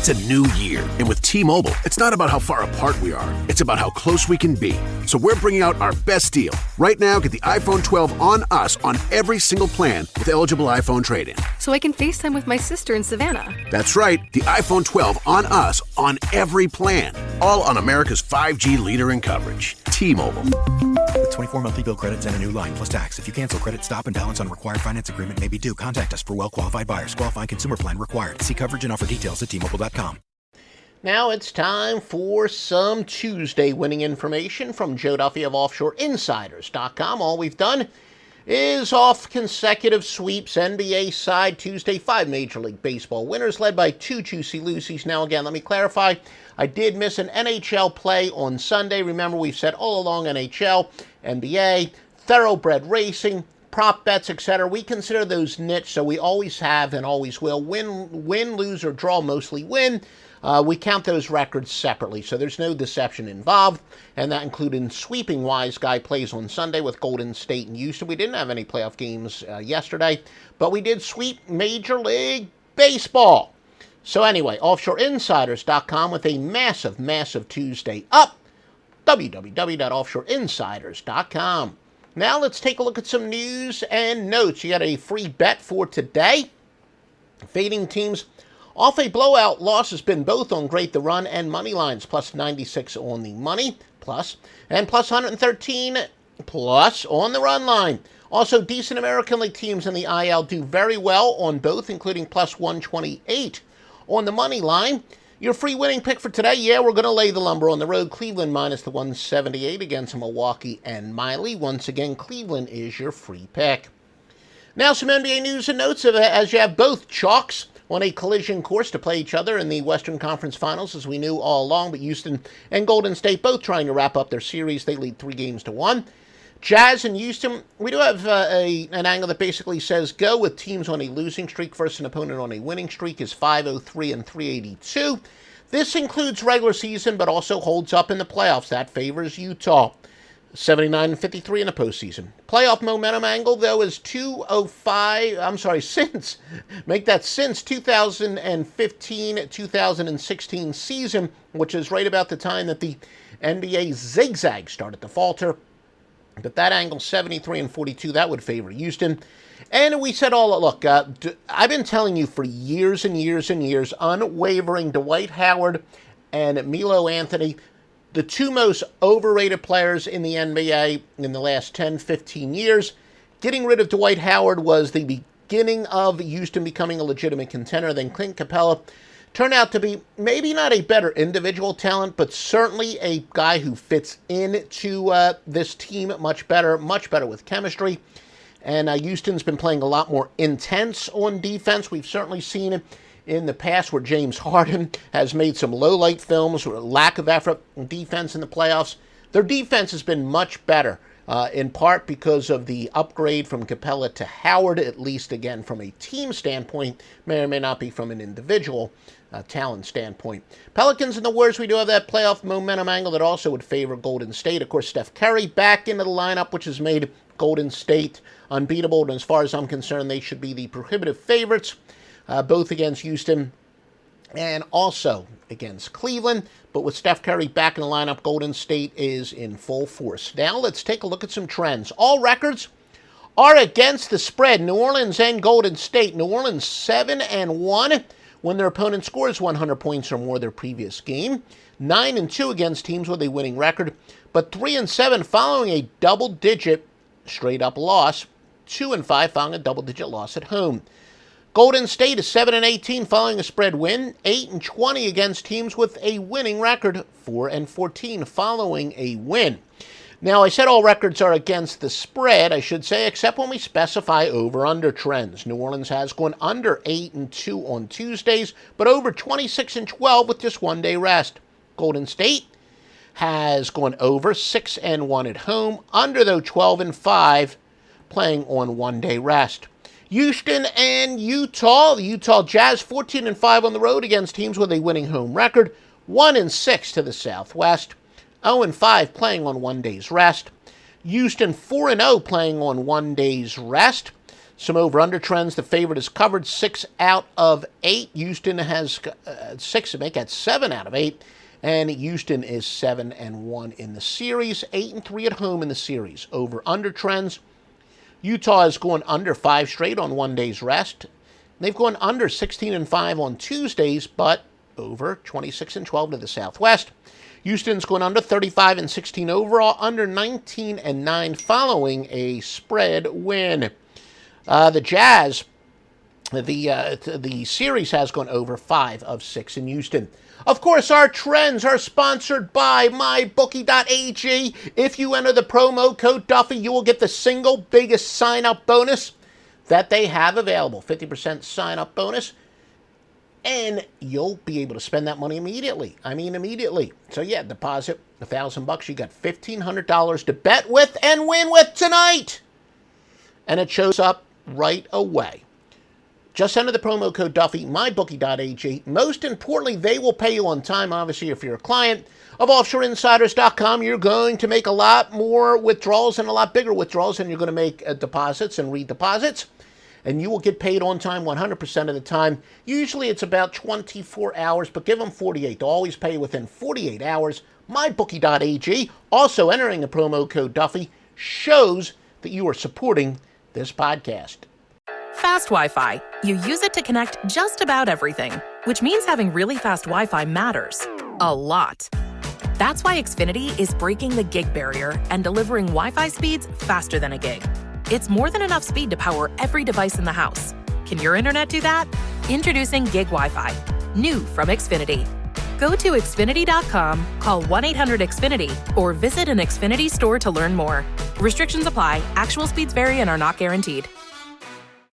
It's a new year, and with T-Mobile, it's not about how far apart we are. It's about how close we can be. So we're bringing out our best deal. Right now, get the iPhone 12 on us on every single plan with eligible iPhone trade-in. So I can FaceTime with my sister in Savannah. That's right, the iPhone 12 on us on every plan. All on America's 5G leader in coverage. T-Mobile. With 24 monthly bill credits and a new line plus tax. If you cancel, credit stop and balance on required finance agreement may be due. Contact us for well-qualified buyers. Qualifying consumer plan required. See coverage and offer details at T-Mobile.com. Now it's time for some Tuesday winning information from Joe Duffy of OffshoreInsiders.com. All we've done is off consecutive sweeps. NBA side Tuesday, 5 Major League Baseball winners led by 2 Juicy Lucy's. Now again, let me clarify. I did miss an NHL play on Sunday. Remember, we've said all along NHL, NBA, thoroughbred racing, prop bets, etc. We consider those niche, so we always have and always will. Win, lose, or draw, mostly win. We count those records separately, so there's no deception involved, and that included sweeping Wise Guy plays on Sunday with Golden State and Houston. We didn't have any playoff games yesterday, but we did sweep Major League Baseball. So anyway, OffshoreInsiders.com with a massive, massive Tuesday up. www.offshoreinsiders.com. Now let's take a look at some news and notes. You got a free bet for today. Fading teams off a blowout loss has been both on Great the Run and money lines, plus 96 on the money, plus, and plus 113 plus on the run line. Also, decent American League teams in the IL do very well on both, including plus 128 on the money line. Your free winning pick for today, we're going to lay the lumber on the road. Cleveland minus the 178 against Milwaukee and Miley. Once again, Cleveland is your free pick. Now some NBA news and notes as you have both chalks on a collision course to play each other in the Western Conference Finals, as we knew all along, but Houston and Golden State both trying to wrap up their series. They lead 3-1. Jazz and Houston, we do have an angle that basically says go with teams on a losing streak versus an opponent on a winning streak is 503 and 382. This includes regular season, but also holds up in the playoffs. That favors Utah. 79 and 53 in the postseason. Playoff momentum angle, though, is 205, since 2015-2016 season, which is right about the time that the NBA zigzag started to falter. But that angle, 73 and 42, that would favor Houston. And we said look, I've been telling you for years and years and years, unwavering Dwight Howard and Melo Anthony, the two most overrated players in the NBA in the last 10, 15 years. Getting rid of Dwight Howard was the beginning of Houston becoming a legitimate contender. Then Clint Capella turned out to be maybe not a better individual talent, but certainly a guy who fits into this team much better with chemistry. And Houston's been playing a lot more intense on defense. We've certainly seen it in the past where James Harden has made some low-light films or lack of effort in defense in the playoffs. Their defense has been much better, in part because of the upgrade from Capella to Howard, at least, again, from a team standpoint, may or may not be from an individual talent standpoint. Pelicans and the Warriors, we do have that playoff momentum angle that also would favor Golden State. Of course, Steph Curry back into the lineup, which has made Golden State unbeatable. And as far as I'm concerned, they should be the prohibitive favorites, both against Houston and also against Cleveland. But with Steph Curry back in the lineup, Golden State is in full force. Now let's take a look at some trends. All records are against the spread. New Orleans and Golden State. New Orleans 7-1 when their opponent scores 100 points or more their previous game. 9-2 against teams with a winning record, but 3-7 following a double-digit straight-up loss. 2-5 following a double-digit loss at home. Golden State is 7-18 following a spread win. 8-20 against teams with a winning record. 4-14 following a win. Now, I said all records are against the spread, I should say, except when we specify over-under trends. New Orleans has gone under 8-2 on Tuesdays, but over 26-12 with just one day rest. Golden State has gone over 6-1 at home, under though 12-5, playing on one day rest. Houston and Utah. The Utah Jazz 14-5 on the road against teams with a winning home record. 1-6 to the Southwest. 0-5 playing on one day's rest. Houston 4-0 playing on one day's rest. Some over-under trends. The favorite is covered 6 out of 8. Houston has 6 to make. That's 7 out of 8. And Houston is 7-1 in the series. 8-3 at home in the series. Over-under trends. Utah is going under 5 straight on 1 day's rest. They've gone under 16-5 on Tuesdays, but over 26-12 to the Southwest. Houston's going under 35-16 overall, under 19-9 following a spread win. The Jazz, the series has gone over 5 of 6 in Houston. Of course, our trends are sponsored by MyBookie.ag. If you enter the promo code Duffy, you will get the single biggest sign-up bonus that they have available. 50% sign-up bonus. And you'll be able to spend that money immediately. I mean, immediately. So, yeah, deposit $1,000. You got $1,500 to bet with and win with tonight. And it shows up right away. Just enter the promo code Duffy, mybookie.ag. Most importantly, they will pay you on time. Obviously, if you're a client of OffshoreInsiders.com, you're going to make a lot more withdrawals and a lot bigger withdrawals, and you're going to make deposits and redeposits. And you will get paid on time 100% of the time. Usually it's about 24 hours, but give them 48. They'll always pay you within 48 hours. MyBookie.ag, also entering the promo code Duffy, shows that you are supporting this podcast. Fast Wi-Fi. You use it to connect just about everything, which means having really fast Wi-Fi matters. A lot. That's why Xfinity is breaking the gig barrier and delivering Wi-Fi speeds faster than a gig. It's more than enough speed to power every device in the house. Can your internet do that? Introducing Gig Wi-Fi. New from Xfinity. Go to Xfinity.com, call 1-800-XFINITY, or visit an Xfinity store to learn more. Restrictions apply. Actual speeds vary and are not guaranteed.